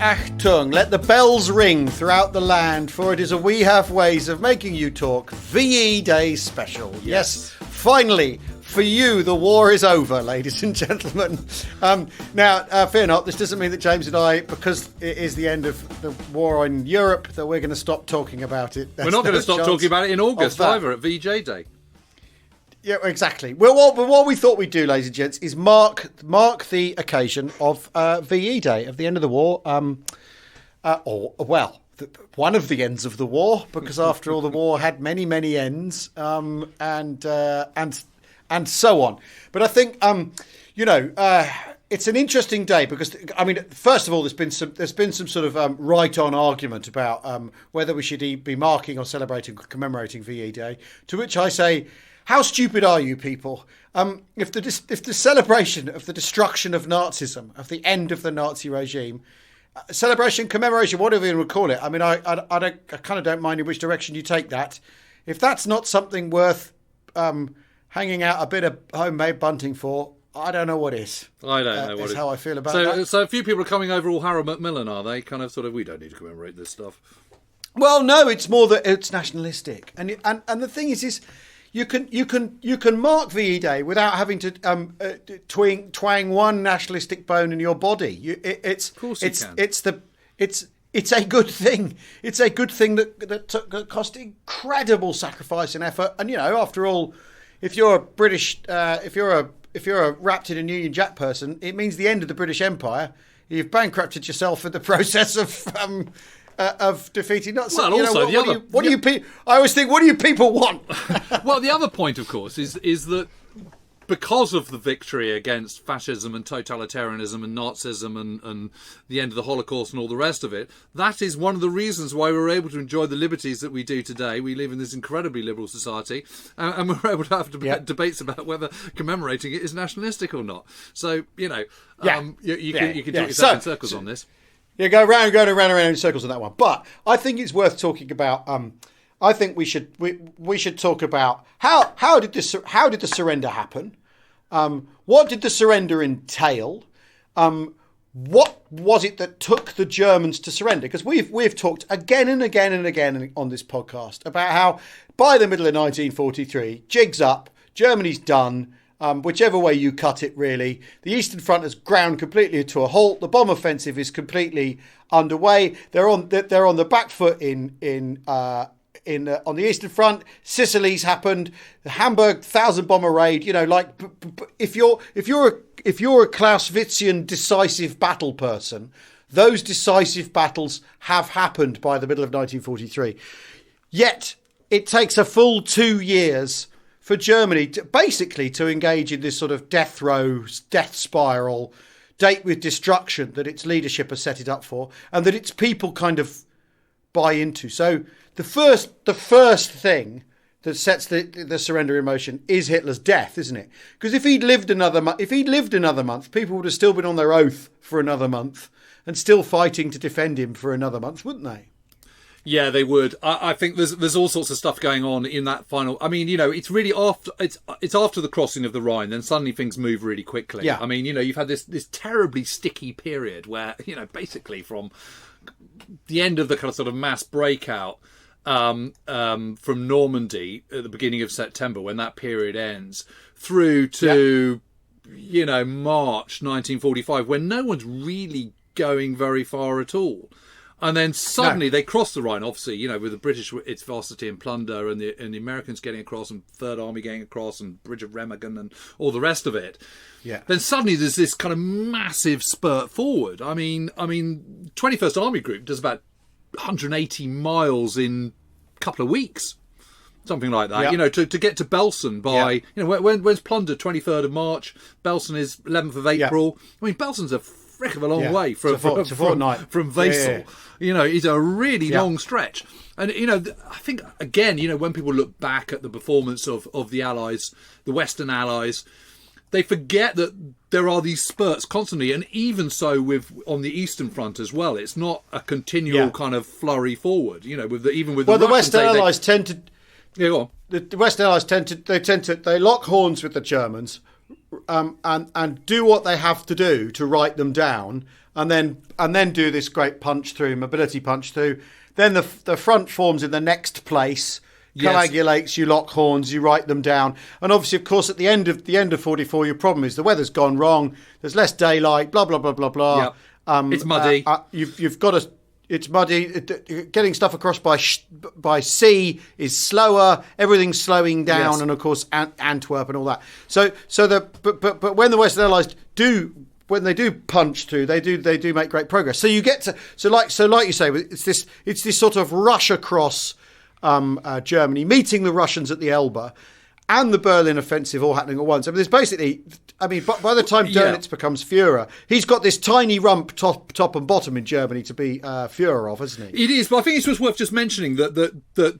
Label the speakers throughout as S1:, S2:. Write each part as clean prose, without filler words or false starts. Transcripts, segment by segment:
S1: Achtung, let the bells ring throughout the land, for it is a We Have Ways of Making You Talk VE Day special. Yes, finally, for you, the war is over, ladies and gentlemen. Now, fear not, this doesn't mean that James and I, because it is the end of the war in Europe, that we're going to stop talking about it.
S2: We're not going to stop talking about it in August either, at VJ Day.
S1: Yeah, exactly. Well, what we thought we'd do, ladies and gents, is mark the occasion of VE Day, of the end of the war, one of the ends of the war, because after all, the war had many, many ends, and so on. But I think, it's an interesting day because, I mean, first of all, there's been some sort of right-on argument about whether we should be marking or celebrating, commemorating VE Day. To which I say, how stupid are you people? If the celebration of the destruction of Nazism, of the end of the Nazi regime, celebration, commemoration, whatever you would call it, I mean, I kind of don't mind in which direction you take that. If that's not something worth hanging out a bit of homemade bunting for, I don't know what is.
S2: I don't know what is.
S1: How I feel about that.
S2: So a few people are coming over all Harrow Macmillan, are they? Kind of sort of, we don't need to commemorate this stuff.
S1: Well, no, it's more that it's nationalistic, and the thing is you can mark VE Day without having to twang one nationalistic bone in your body. Of course you can. It's a good thing. It's a good thing that cost incredible sacrifice and effort. And after all, if you're a British, if you're a wrapped in a Union Jack person, it means the end of the British Empire. You've bankrupted yourself in the process of defeating Nazis.
S2: Well,
S1: I always think, what do you people want?
S2: Well, the other point, of course, is that because of the victory against fascism and totalitarianism and Nazism and the end of the Holocaust and all the rest of it, that is one of the reasons why we're able to enjoy the liberties that we do today. We live in this incredibly liberal society, and we're able to have debates about whether commemorating it is nationalistic or not. So, you can do yourself in circles on this.
S1: Yeah, go around in circles on that one. But I think it's worth talking about. I think we should talk about how did the surrender happen? What did the surrender entail? What was it that took the Germans to surrender? Because we've talked again and again and again on this podcast about how by the middle of 1943, jig's up, Germany's done. Whichever way you cut it, really. The Eastern Front has ground completely to a halt. The bomb offensive is completely underway. They're on the back foot on the Eastern Front. Sicily's happened. The Hamburg 1,000 bomber raid. If you're a Clausewitzian decisive battle person, those decisive battles have happened by the middle of 1943. Yet it takes a full 2 years for Germany to engage in this sort of death spiral, date with destruction that its leadership has set it up for, and that its people kind of buy into. So the first thing that sets the surrender in motion is Hitler's death, isn't it? Because if he'd lived another month, people would have still been on their oath for another month and still fighting to defend him for another month, wouldn't they?
S2: Yeah, they would. I think there's all sorts of stuff going on in that final. I mean, it's really it's after the crossing of the Rhine, then suddenly things move really quickly. Yeah. I mean, you've had this terribly sticky period where, basically from the end of the kind of sort of mass breakout from Normandy at the beginning of September, when that period ends, through to March 1945, when no one's really going very far at all. And then suddenly they cross the Rhine, obviously, with the British, its vastity and plunder, and the Americans getting across, and Third Army getting across, and Bridge of Remagen, and all the rest of it. Yeah. Then suddenly there's this kind of massive spurt forward. I mean, 21st Army Group does about 180 miles in a couple of weeks. Something like that, to get to Belsen by, when's plundered? 23rd of March, Belsen is 11th of April. Yeah. I mean, Belsen's a frick of a long way from Wesel. Yeah. It's a really long stretch. And, I think, again, when people look back at the performance of the Allies, the Western Allies, they forget that there are these spurts constantly, and even so on the Eastern Front as well. It's not a continual kind of flurry forward, with the
S1: Western Allies tend to...
S2: Yeah, go on.
S1: The Western Allies they lock horns with the Germans, and do what they have to do to write them down, and then do this great punch through, mobility punch through. Then the front forms in the next place, coagulates, you lock horns, you write them down. And obviously, of course, at the end of 44, your problem is the weather's gone wrong. There's less daylight, blah, blah, blah, blah, blah.
S2: Yep. It's muddy.
S1: You've got to... It's muddy. Getting stuff across by sea is slower. Everything's slowing down, and of course Antwerp and all that. But when the Western Allies do punch through, they do make great progress. So you get to like you say, it's this sort of rush across Germany, meeting the Russians at the Elbe, and the Berlin offensive all happening at once. I mean, there's basically, by the time Dönitz becomes Führer, he's got this tiny rump top and bottom in Germany to be Führer of, isn't he?
S2: It is, but I think it's just worth just mentioning that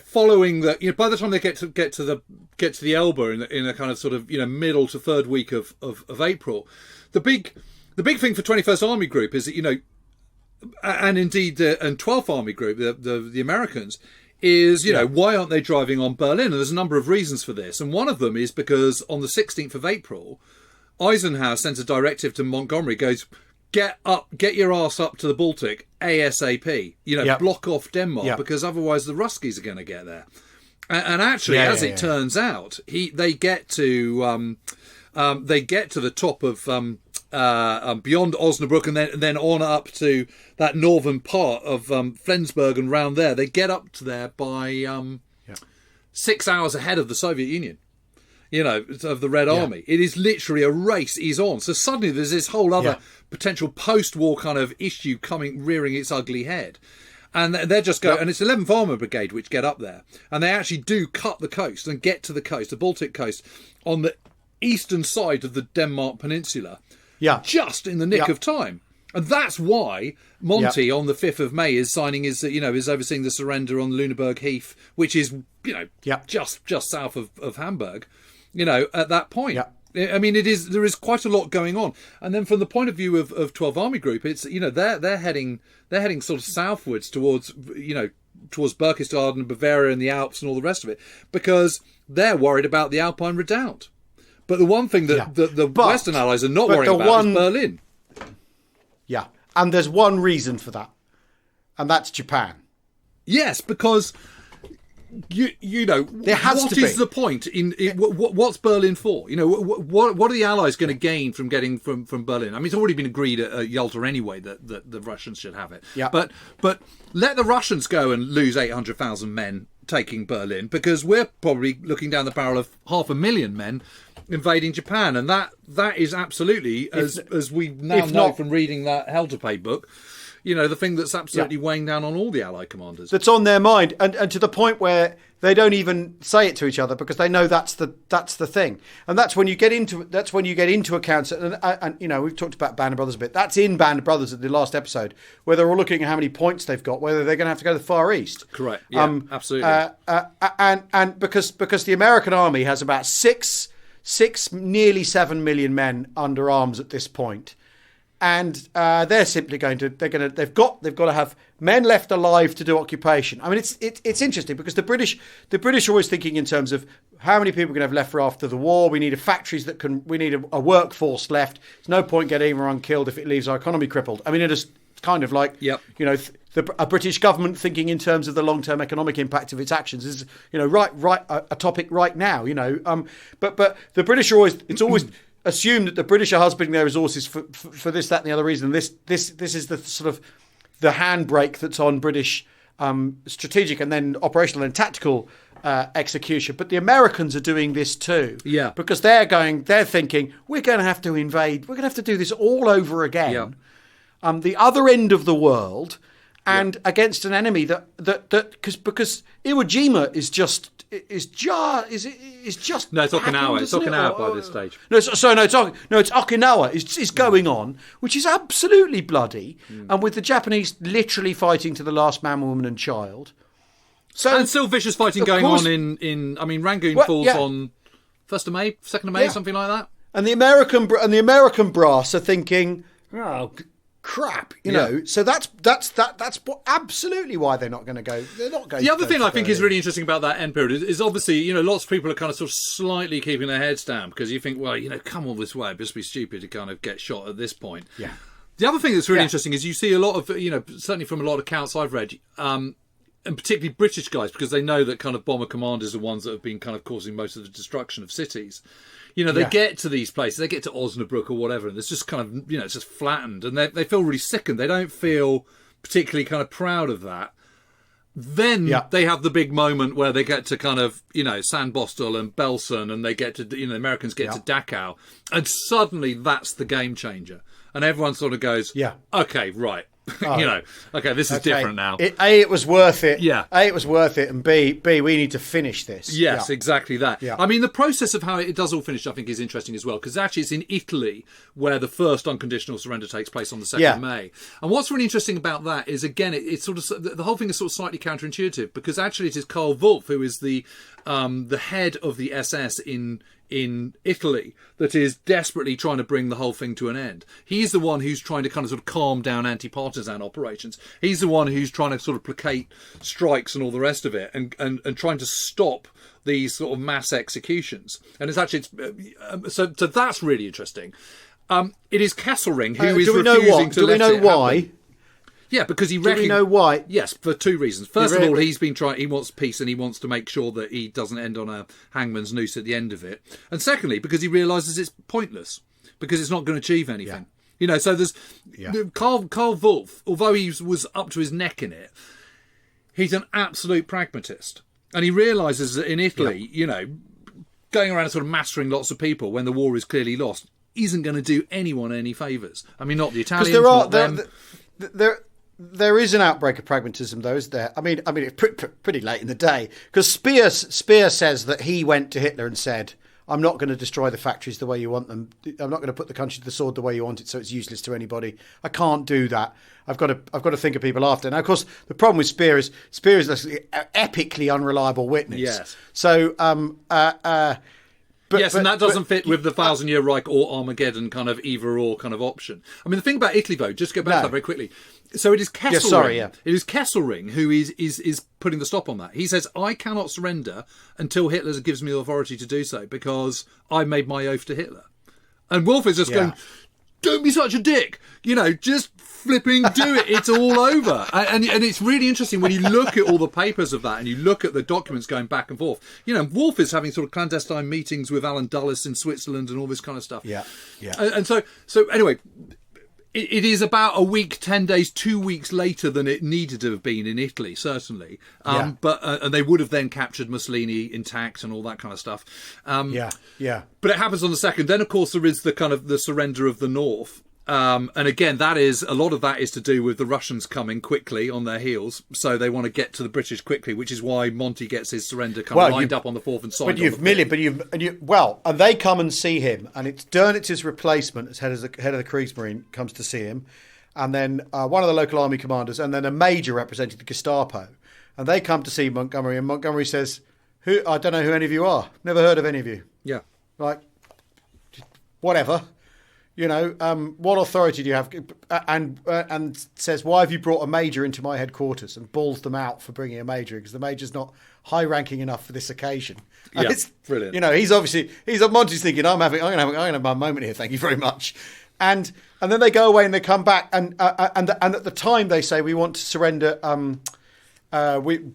S2: following that, by the time they get to the Elbe in a kind of sort of middle to third week of April, the big thing for 21st Army Group is that and indeed and 12th Army Group, the Americans, is, why aren't they driving on Berlin? And there's a number of reasons for this. And one of them is because on the 16th of April, Eisenhower sends a directive to Montgomery, goes, get your ass up to the Baltic ASAP. Block off Denmark, because otherwise the Ruskies are going to get there. And actually, as it turns out, they get to the top of beyond Osnabrück, and then on up to that northern part of Flensburg and round there. They get up to there by 6 hours ahead of the Soviet Union, of the Red Army. It is literally a race is on. So suddenly there's this whole other potential post-war kind of issue rearing its ugly head. And they're just going, and it's 11th Armour Brigade which get up there, and they actually do cut the coast and get to the coast, the Baltic coast, on the eastern side of the Denmark Peninsula. Just in the nick of time. And that's why Monty on the 5th of May is overseeing the surrender on Lüneburg Heath, which is, just south of Hamburg, at that point. I mean, there is quite a lot going on. And then from the point of view of 12th Army Group, it's, they're heading sort of southwards towards Berchtesgaden, Bavaria and the Alps and all the rest of it, because they're worried about the Alpine Redoubt. But the one thing that the Western Allies are not worrying about is Berlin.
S1: Yeah, and there's one reason for that, and that's Japan.
S2: Yes, because
S1: there has
S2: what
S1: to
S2: is
S1: be.
S2: the point in what's Berlin for? What are the Allies going to gain from getting from Berlin? I mean, it's already been agreed at Yalta anyway that the Russians should have it.
S1: Yeah.
S2: But let the Russians go and lose 800,000 men taking Berlin, because we're probably looking down the barrel of 500,000 men invading Japan, and that is absolutely, as we now know from reading that Helterpay book, the thing that's absolutely weighing down on all the Allied commanders. That's
S1: on their mind, and to the point where they don't even say it to each other, because they know that's the thing. And that's when you get into accounts, and we've talked about Band of Brothers a bit. That's in Band of Brothers at the last episode, where they're all looking at how many points they've got, whether they're going to have to go to the Far East.
S2: Correct. Yeah, absolutely.
S1: And because the American army has about six, nearly 7 million men under arms at this point. And they're simply they've got to have men left alive to do occupation. I mean, it's interesting, because the British are always thinking in terms of how many people we're going to have left for after the war. We need factories we need a workforce left. There's no point getting everyone killed if it leaves our economy crippled. I mean, it is kind of like, a British government thinking in terms of the long-term economic impact of its actions is, a topic right now, But the British are it's always assume that the British are husbanding their resources for this, that, and the other reason. This is the sort of the handbrake that's on British strategic and then operational and tactical execution. But the Americans are doing this too, because they're thinking, we're going to have to invade. We're going to have to do this all over again, the other end of the world, and against an enemy that because Iwo Jima is just. No,
S2: it's Okinawa. It's Okinawa by this stage.
S1: It's Okinawa. It's going on, which is absolutely bloody, and with the Japanese literally fighting to the last man, woman, and child.
S2: And still vicious fighting going on in. I mean, Rangoon falls on 1st of May, 2nd of May, something like that.
S1: And the American brass are thinking, oh, crap, So that's absolutely why they're not going to go. They're not going.
S2: The other thing I think is really interesting about that end period is obviously, lots of people are kind of sort of slightly keeping their heads down, because you think, well, come all this way, it'd just be stupid to kind of get shot at this point.
S1: Yeah.
S2: The other thing that's really interesting is you see a lot of, certainly from a lot of accounts I've read, and particularly British guys, because they know that kind of bomber commanders are ones that have been kind of causing most of the destruction of cities. They get to these places, they get to Osnabrück or whatever, and it's just kind of, it's just flattened, and they feel really sickened. They don't feel particularly kind of proud of that. Then they have the big moment where they get to kind of, Sandbostel and Belsen, and they get to, the Americans get to Dachau, and suddenly that's the game changer. And everyone sort of goes, okay, right. Okay, this is different now.
S1: It was worth it.
S2: Yeah.
S1: A, it was worth it, and B, we need to finish this.
S2: Yes, exactly that. Yeah. I mean, the process of how it does all finish, I think, is interesting as well, because actually it's in Italy where the first unconditional surrender takes place on the 2nd of May. And what's really interesting about that is, again, it's sort of, the whole thing is sort of slightly counterintuitive, because actually it is Karl Wolff, who is the head of the SS in Italy, that is desperately trying to bring the whole thing to an end. He's the one who's trying to kind of sort of calm down anti-partisan operations. He's the one who's trying to sort of placate strikes and all the rest of it, and trying to stop these sort of mass executions. And it's actually, so that's really interesting. It is Kesselring who is refusing to let it happen.
S1: Do we know why?
S2: Yeah, because he
S1: Do we know why?
S2: Yes, for two reasons. First of all, he's been trying. He wants peace, and he wants to make sure that he doesn't end on a hangman's noose at the end of it. And secondly, because he realises it's pointless, because it's not going to achieve anything. So there's Karl Wolff, although he was up to his neck in it, he's an absolute pragmatist, and he realises that in Italy, going around and sort of massacring lots of people when the war is clearly lost isn't going to do anyone any favours. I mean, not the Italians, not them.
S1: There is an outbreak of pragmatism, though, isn't there? I mean, it's pretty late in the day, because Speer says that he went to Hitler and said, "I'm not going to destroy the factories the way you want them. I'm not going to put the country to the sword the way you want it, so it's useless to anybody. I can't do that. I've got to think of people after." Now, of course, the problem with Speer is an epically unreliable witness.
S2: Yes.
S1: So,
S2: and that doesn't fit with the 1,000-Year Reich or Armageddon kind of either-or kind of option. I mean, the thing about Italy, though, just go back to that very quickly. So it is Kesselring. It is Kesselring who is putting the stop on that. He says, I cannot surrender until Hitler gives me the authority to do so, because I made my oath to Hitler. And Wolff is just going, don't be such a dick. Just flipping do it. It's all over. And it's really interesting when you look at all the papers of that, and you look at the documents going back and forth. Wolff is having sort of clandestine meetings with Alan Dulles in Switzerland and all this kind of stuff. Yeah. And so anyway, it is about a week, 10 days, 2 weeks later than it needed to have been in Italy, certainly. But and they would have then captured Mussolini intact and all that kind of stuff. But it happens on the 2nd. Then, of course, there is the kind of the surrender of the North. And again, a lot of that is to do with the Russians coming quickly on their heels, so they want to get to the British quickly, which is why Monty gets his surrender lined up on the 4th and signed.
S1: And they come and see him, and it's Dernitz's replacement as head of the Kriegsmarine comes to see him, and then one of the local army commanders, and then a major representing the Gestapo, and they come to see Montgomery, and Montgomery says, I don't know who any of you are, never heard of any of you.
S2: Yeah,
S1: like whatever. What authority do you have? And says, why have you brought a major into my headquarters, and balls them out for bringing a major, because the major's not high ranking enough for this occasion. And
S2: it's brilliant.
S1: He's Monty's thinking, I'm going to have my moment here. Thank you very much. And then they go away and they come back and at the time they say, we want to surrender. We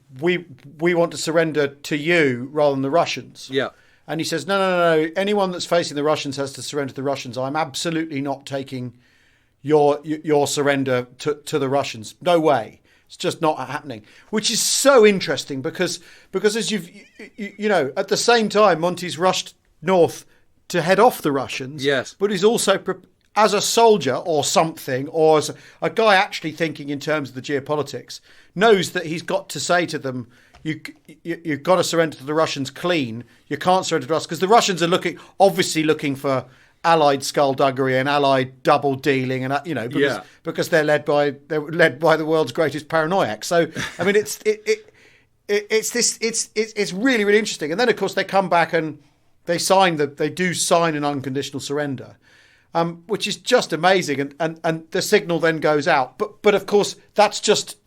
S1: want to surrender to you rather than the Russians.
S2: Yeah.
S1: And he says, no. Anyone that's facing the Russians has to surrender to the Russians. I'm absolutely not taking your surrender to the Russians. No way. It's just not happening. Which is so interesting because as you've at the same time, Monty's rushed north to head off the Russians.
S2: Yes.
S1: But he's also, as a soldier or something, or as a guy actually thinking in terms of the geopolitics, knows that he's got to say to them, You've got to surrender to the Russians clean. You can't surrender to us, because the Russians are obviously looking for Allied skullduggery and Allied double dealing, and because they're led by the world's greatest paranoiac. So I mean, it's really, really interesting. And then of course they come back and they do sign an unconditional surrender, which is just amazing. And the signal then goes out. But of course that's just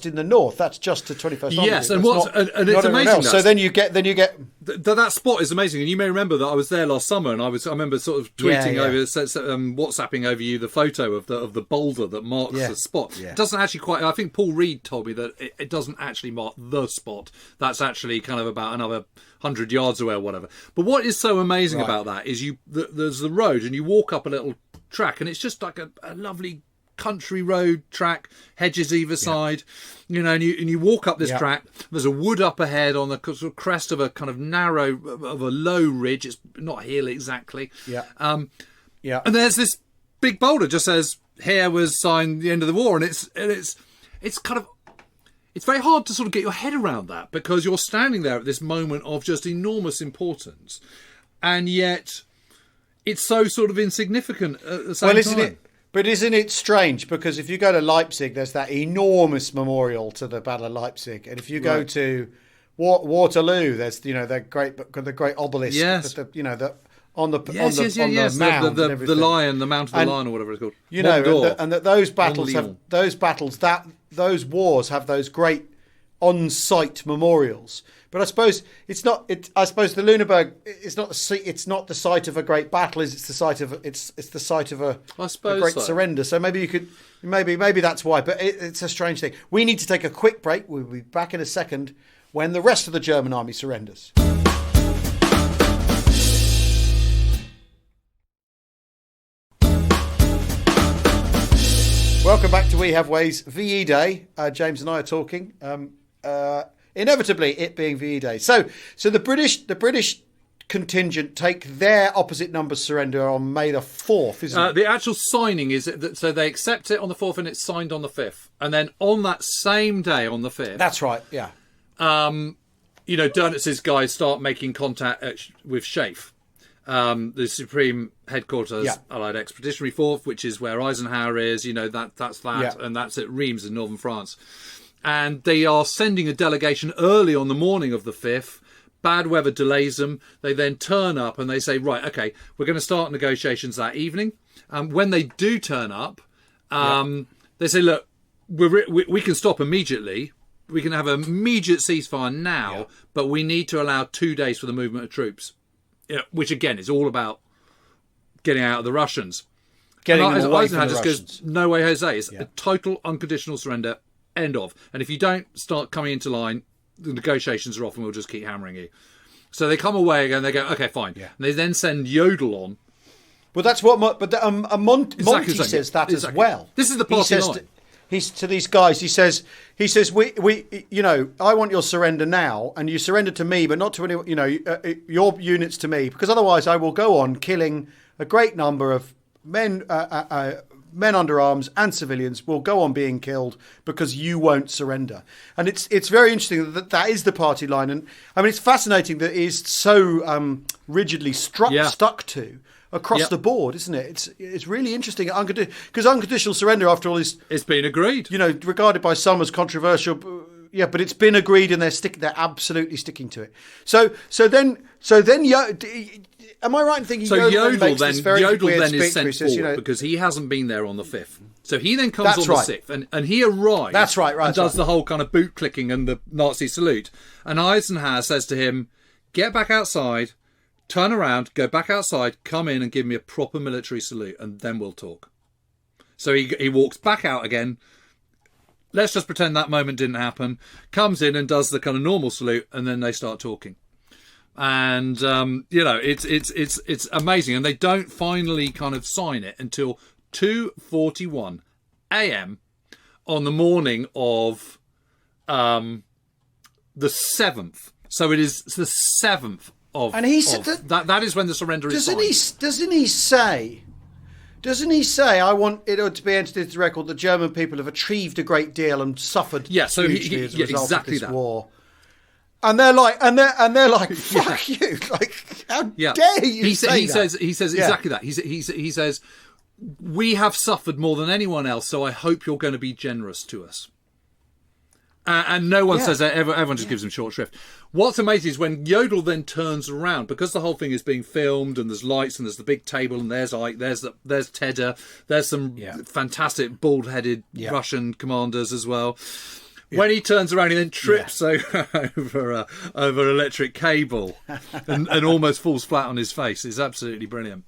S1: in the north. That's just to 21st.
S2: Yes, and it's amazing.
S1: So then you get
S2: that spot is amazing, and you may remember that I was there last summer, and I remember sort of tweeting over, WhatsApping over you the photo of the boulder that marks the spot. Yeah. It doesn't actually quite. I think Paul Reed told me that it doesn't actually mark the spot. That's actually kind of about another 100 yards away or whatever. But what is so amazing about that is there's the road, and you walk up a little track, and it's just like a lovely country road track, hedges either side, and you walk up this track. There's a wood up ahead on the sort of crest of a kind of of a low ridge. It's not a hill exactly. And there's this big boulder just says here was signed the end of the war, and it's kind of, it's very hard to sort of get your head around that, because you're standing there at this moment of just enormous importance, and yet it's so sort of insignificant at the same time.
S1: But isn't it strange? Because if you go to Leipzig, there's that enormous memorial to the Battle of Leipzig, and if you go to Waterloo, there's the great obelisk.
S2: Yes.
S1: On the mound,
S2: the lion, the Mount of the Lion, or whatever it's called.
S1: Those wars have those great on-site memorials. But I suppose it's not. I suppose the Lüneburg is not. It's not the site of a great battle. It's the site of. It's the site of a great surrender. So maybe you could. Maybe that's why. But it's a strange thing. We need to take a quick break. We'll be back in a second when the rest of the German army surrenders. Welcome back to We Have Ways VE Day. James and I are talking. Inevitably, it being VE Day. So the British contingent take their opposite numbers surrender on May the 4th, isn't it?
S2: The actual signing is that, so they accept it on the 4th and it's signed on the 5th, and then on that same day on the 5th.
S1: That's right. Yeah.
S2: Dönitz's guys start making contact with Schaeff, the Supreme Headquarters Allied Expeditionary Force, which is where Eisenhower is. That's that, and that's at Reims in northern France. And they are sending a delegation early on the morning of the 5th. Bad weather delays them. They then turn up and they say, right, okay, we're going to start negotiations that evening. When they do turn up, they say, look, we can stop immediately. We can have an immediate ceasefire now, but we need to allow 2 days for the movement of troops, which, again, is all about getting out of the Russians. Eisenhower just goes, no way, Jose. It's a total unconditional surrender. End of. And if you don't start coming into line, the negotiations are off and we'll just keep hammering you. So they come away again, they go, okay, fine. Yeah. And they then send Jodl on.
S1: Well, that's what Monty says that as well.
S2: This is the party line.
S1: He's to these guys, he says, we I want your surrender now, and you surrender to me, but not to anyone, your units to me, because otherwise I will go on killing a great number of men under arms and civilians will go on being killed because you won't surrender. And it's very interesting that is the party line. And I mean, it's fascinating that it is so rigidly stuck to across the board, isn't it? It's really interesting because unconditional surrender, after all,
S2: it's been agreed.
S1: Regarded by some as controversial. Yeah, but it's been agreed, and they're absolutely sticking to it. So then, am I right in thinking Jodl then
S2: is sent forward because he hasn't been there on the 5th. So he then comes on the 6th, and he arrives.
S1: That's right.
S2: And does the whole kind of boot clicking and the Nazi salute. And Eisenhower says to him, "Get back outside, turn around, go back outside, come in and give me a proper military salute, and then we'll talk." So he walks back out again. Let's just pretend that moment didn't happen. Comes in and does the kind of normal salute, and then they start talking. And it's amazing. And they don't finally kind of sign it until 2:41 a.m. on the morning of the 7th. So it is the 7th of. And he said that is when the surrender is signed.
S1: Doesn't he say, I want it to be entered into the record that German people have achieved a great deal and suffered hugely as a result of this war? And they're like, fuck you! Like, how dare you say that?
S2: He says exactly that. He says, we have suffered more than anyone else, so I hope you're going to be generous to us. And no one says that. Everyone just gives him short shrift. What's amazing is when Jodl then turns around, because the whole thing is being filmed and there's lights and there's the big table and there's Ike, there's Tedder, there's some fantastic bald-headed Russian commanders as well. When he turns around, he then trips over an electric cable and almost falls flat on his face. It's absolutely brilliant.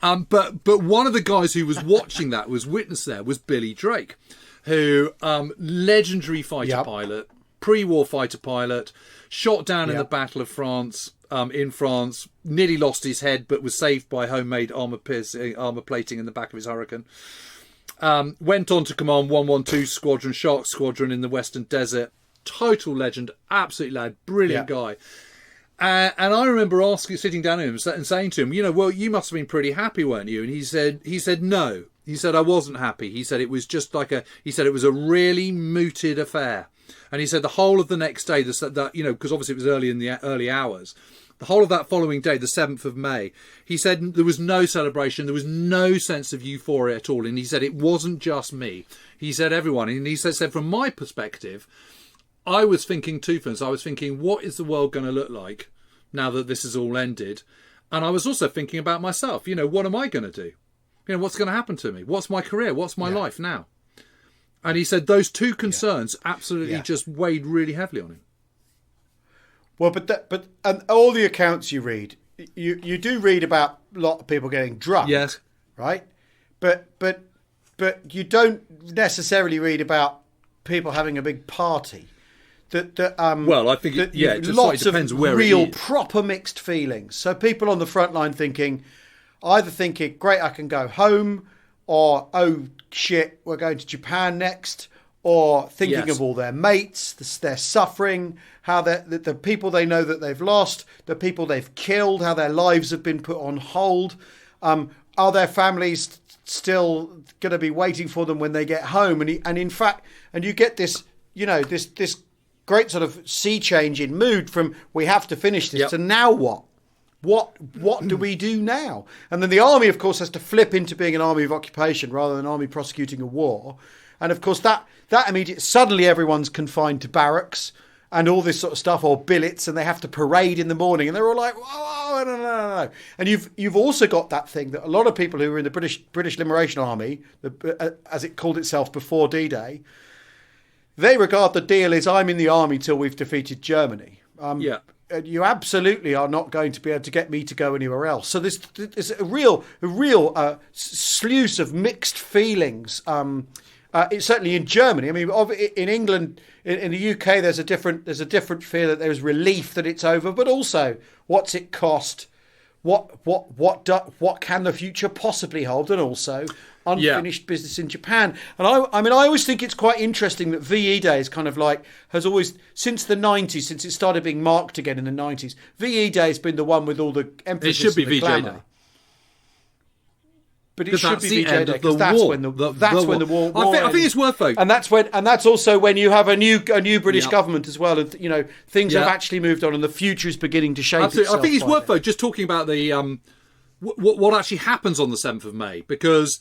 S2: But one of the guys who was watching that, was witness there, was Billy Drake, who legendary fighter pilot, pre-war fighter pilot, shot down in the Battle of France. In France, nearly lost his head, but was saved by homemade armour plating in the back of his Hurricane. Went on to command 112 Squadron, Shark Squadron in the Western Desert. Total legend, absolute lad, brilliant guy. And I remember sitting down with him and saying to him, well, you must have been pretty happy, weren't you? And he said no. He said, I wasn't happy. He said it was just he said it was a really mooted affair. And he said the whole of the next day, because obviously it was early in the early hours, the whole of that following day, the 7th of May, he said there was no celebration, there was no sense of euphoria at all. And he said it wasn't just me. He said everyone. And he said from my perspective, I was thinking two things. I was thinking, what is the world going to look like now that this has all ended? And I was also thinking about myself. What am I going to do? What's going to happen to me? What's my career? What's my life now? And he said those two concerns absolutely just weighed really heavily on him.
S1: Well, but all the accounts you read, you do read about a lot of people getting drunk.
S2: Yes.
S1: Right? But you don't necessarily read about people having a big party.
S2: Well, I think it just
S1: lots
S2: depends
S1: of
S2: where
S1: real
S2: it is.
S1: Proper mixed feelings. So people on the front line either thinking, great, I can go home, or, oh, shit, we're going to Japan next, or thinking of all their mates, their suffering, how the people they know that they've lost, the people they've killed, how their lives have been put on hold. Are their families still going to be waiting for them when they get home? And in fact, you get this, this great sort of sea change in mood from we have to finish this to now what? What do we do now? And then the army, of course, has to flip into being an army of occupation rather than an army prosecuting a war. And of course, that suddenly everyone's confined to barracks and all this sort of stuff, or billets, and they have to parade in the morning, and they're all like, "Oh, no." And you've also got that thing that a lot of people who were in the British Liberation Army, as it called itself before D-Day, they regard the deal as I'm in the army till we've defeated Germany. You absolutely are not going to be able to get me to go anywhere else. So there's a real sluice of mixed feelings. It's certainly in Germany. I mean, in England, in the UK, there's a different fear that there's relief that it's over, but also what's it cost? What can the future possibly hold? And also unfinished business in Japan. And I always think it's quite interesting that VE Day is kind of has always, since the 90s, since it started being marked again in the 90s, VE Day has been the one with all the emphasis. It should be VJ Day. But it should be VJ Day because that's when the war
S2: I think it's worth focusing.
S1: And that's also when you have a new British government as well. And things have actually moved on, and the future is beginning to shape itself.
S2: I think it's worth just talking about the what actually happens on the 7th of May, because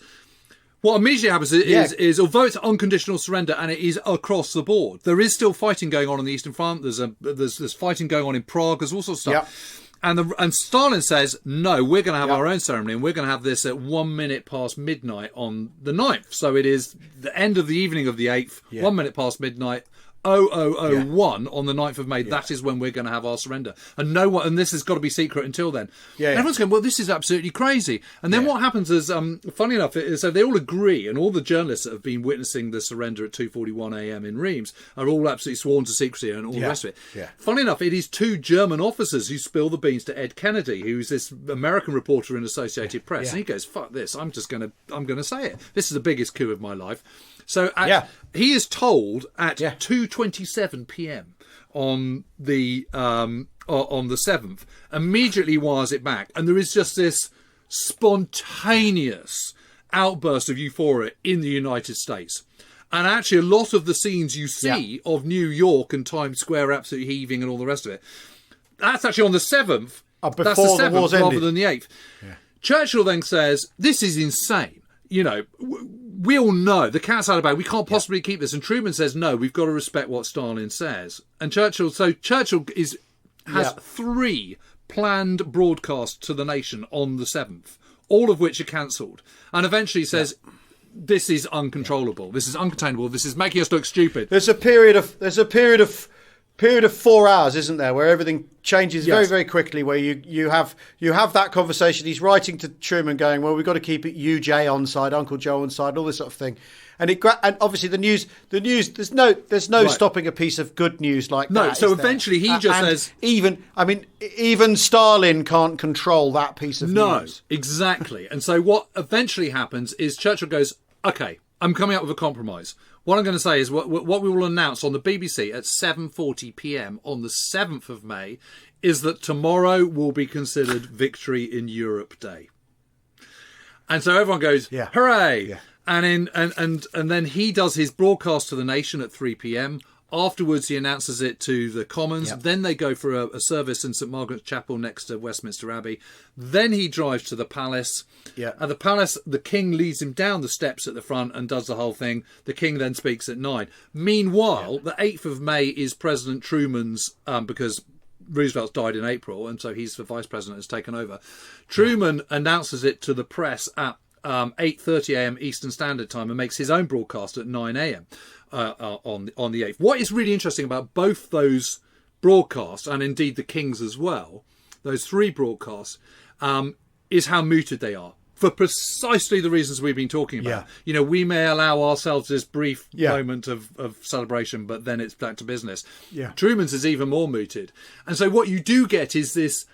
S2: what immediately happens is although it's unconditional surrender and it is across the board, there is still fighting going on in the Eastern Front. There's fighting going on in Prague. There's all sorts of stuff. And Stalin says, no, we're going to have our own ceremony, and we're going to have this at 1 minute past midnight on the 9th. So it is the end of the evening of the 8th, 1 minute past midnight, 0001 on the 9th of May. That is when we're going to have our surrender. And this has got to be secret until then. And everyone's going, well, this is absolutely crazy. And then what happens is, funny enough, so they all agree, and all the journalists that have been witnessing the surrender at 2:41 a.m. in Reims are all absolutely sworn to secrecy and all the rest of it. Funny enough, it is two German officers who spill the beans to Ed Kennedy, who's this American reporter in Associated Press. And he goes, fuck this, I'm going to say it. This is the biggest coup of my life. So he is told at 2:27 p.m. on the 7th, immediately wires it back, and there is just this spontaneous outburst of euphoria in the United States. And actually, a lot of the scenes you see of New York and Times Square absolutely heaving and all the rest of it, that's actually on the 7th. That's the 7th rather than the 8th. Churchill then says, this is insane. We all know the cat's out of the bag. We can't possibly keep this. And Truman says, no, we've got to respect what Stalin says. And Churchill has 3 planned broadcasts to the nation on the 7th, all of which are cancelled. And eventually says, this is uncontrollable. This is uncontainable. This is making us look stupid.
S1: There's a period of 4 hours, isn't there, where everything changes very, very quickly. Where you have that conversation. He's writing to Truman, going, "Well, we've got to keep it UJ on side, Uncle Joe on side, all this sort of thing." And obviously the news. There's no stopping a piece of good news like that.
S2: No, so eventually he just says,
S1: even Stalin can't control that piece of news.
S2: No, exactly. And so what eventually happens is Churchill goes, "Okay, I'm coming up with a compromise. What I'm going to say is what we will announce on the BBC at 7:40 p.m. on the 7th of May is that tomorrow will be considered Victory in Europe Day." And so everyone goes, "Hooray!"
S1: Yeah.
S2: And then he does his broadcast to the nation at 3 p.m. Afterwards, he announces it to the Commons.
S1: Yep.
S2: Then they go for a service in St Margaret's Chapel next to Westminster Abbey. Then he drives to the palace.
S1: Yeah.
S2: At the palace, the king leads him down the steps at the front and does the whole thing. The king then speaks at 9. Meanwhile, the 8th of May is President Truman's, because Roosevelt's died in April, and so he's the vice president, has taken over. Truman announces it to the press at 8:30 a.m. Eastern Standard Time and makes his own broadcast at 9 a.m. On the 8th. What is really interesting about both those broadcasts, and indeed the King's as well, those 3 broadcasts, is how mooted they are. For precisely the reasons we've been talking about.
S1: Yeah.
S2: You know, we may allow ourselves this brief moment of celebration, but then it's back to business.
S1: Yeah.
S2: Truman's is even more mooted. And so what you do get is this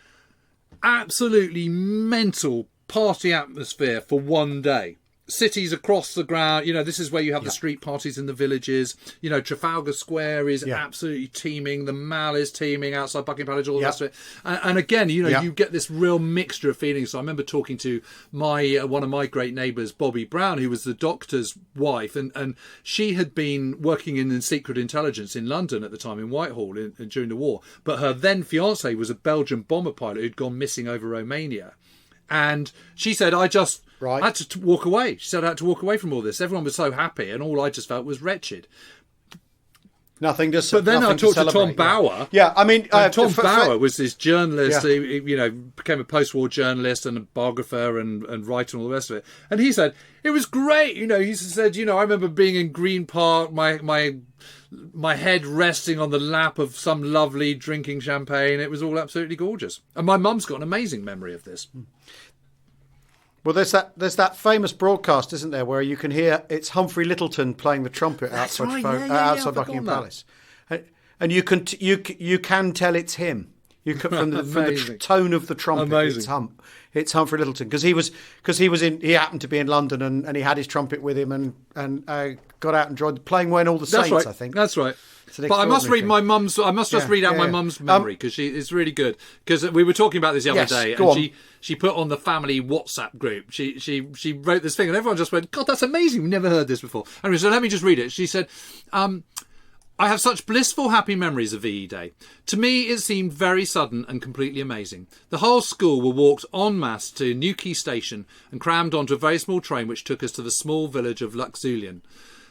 S2: absolutely mental party atmosphere for one day. Cities across the ground, you know, this is where you have the street parties in the villages. You know, Trafalgar Square is absolutely teeming. The Mall is teeming outside Buckingham Palace, all the rest of it. And again, you know, you get this real mixture of feelings. So I remember talking to one of my great neighbours, Bobby Brown, who was the doctor's wife, and she had been working in secret intelligence in London at the time, in Whitehall, during the war. But her then fiancé was a Belgian bomber pilot who'd gone missing over Romania. And she said, I just had to walk away. She said, I had to walk away from all this. Everyone was so happy, and all I just felt was wretched.
S1: Nothing to
S2: But then I talked to Tom Bauer.
S1: Yeah, I mean...
S2: Tom Bauer was this journalist who, you know, became a post-war journalist and a biographer and writer and all the rest of it. And he said, it was great. You know, he said, you know, I remember being in Green Park, my head resting on the lap of some lovely drinking champagne. It was all absolutely gorgeous. And my mum's got an amazing memory of this.
S1: Well, there's that famous broadcast, isn't there, where you can hear it's Humphrey Lyttelton playing the trumpet outside Buckingham Palace, and you can tell it's him. You can, from the tone of the trumpet.
S2: Amazing.
S1: It's Humphrey Lyttelton because he happened to be in London and he had his trumpet with him and got out and joined playing When All the Saints.
S2: That's right.
S1: I think
S2: that's right. But I must read my mum's. I must just read out my mum's memory because it's really good. Because we were talking about this the other day, and she put on the family WhatsApp group. She wrote this thing, and everyone just went, "God, that's amazing! We've never heard this before." Anyway, so let me just read it. She said, I have such blissful, happy memories of VE Day. To me, it seemed very sudden and completely amazing. The whole school were walked en masse to Newquay Station and crammed onto a very small train which took us to the small village of Luxeulian.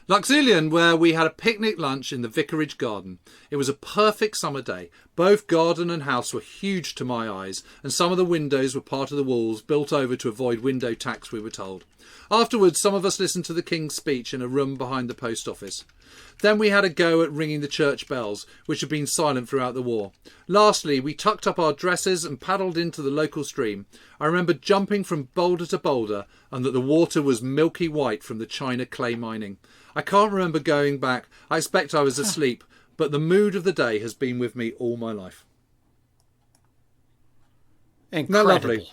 S2: Luxeulian, where we had a picnic lunch in the vicarage garden. It was a perfect summer day. Both garden and house were huge to my eyes, and some of the windows were part of the walls built over to avoid window tax, we were told. Afterwards, some of us listened to the King's speech in a room behind the post office. Then we had a go at ringing the church bells, which had been silent throughout the war. Lastly, we tucked up our dresses and paddled into the local stream. I remember jumping from boulder to boulder, and that the water was milky white from the China clay mining. I can't remember going back. I expect I was asleep, but the mood of the day has been with me all my life.
S1: Incredible.
S2: Lovely.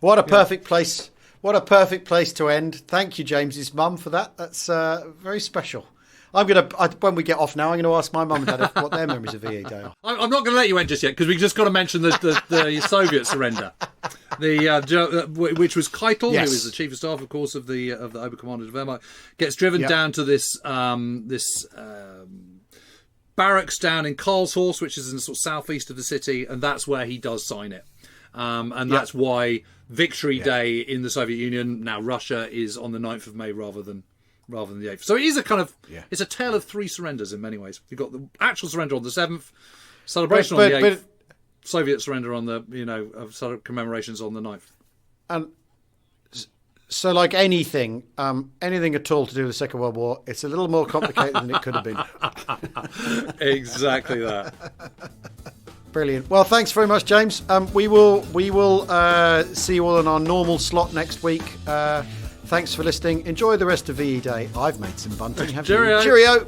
S1: What a perfect place. What a perfect place to end. Thank you, James's mum, for that. That's very special. When we get off now, I'm going to ask my mum and dad what their memories of VE Day are.
S2: I'm not going to let you end just yet because we've just got to mention the Soviet surrender, which was Keitel, who was the chief of staff, of course, of the Oberkommandant of Wehrmacht, gets driven down to this barracks down in Karlshorst, which is in the sort of southeast of the city, and that's where he does sign it. And that's why Victory Day in the Soviet Union, now Russia, is on the 9th of May rather than the 8th. So it is a kind of, it's a tale of 3 surrenders in many ways. You've got the actual surrender on the 7th, celebration on the 8th, Soviet surrender on the, commemorations on the 9th.
S1: And So, like anything at all to do with the Second World War, it's a little more complicated than it could have been.
S2: Exactly that.
S1: Brilliant. Well, thanks very much, James. We will see you all on our normal slot next week. Thanks for listening. Enjoy the rest of VE Day. I've made some bunting. Have you?
S2: Cheerio.
S1: Cheerio.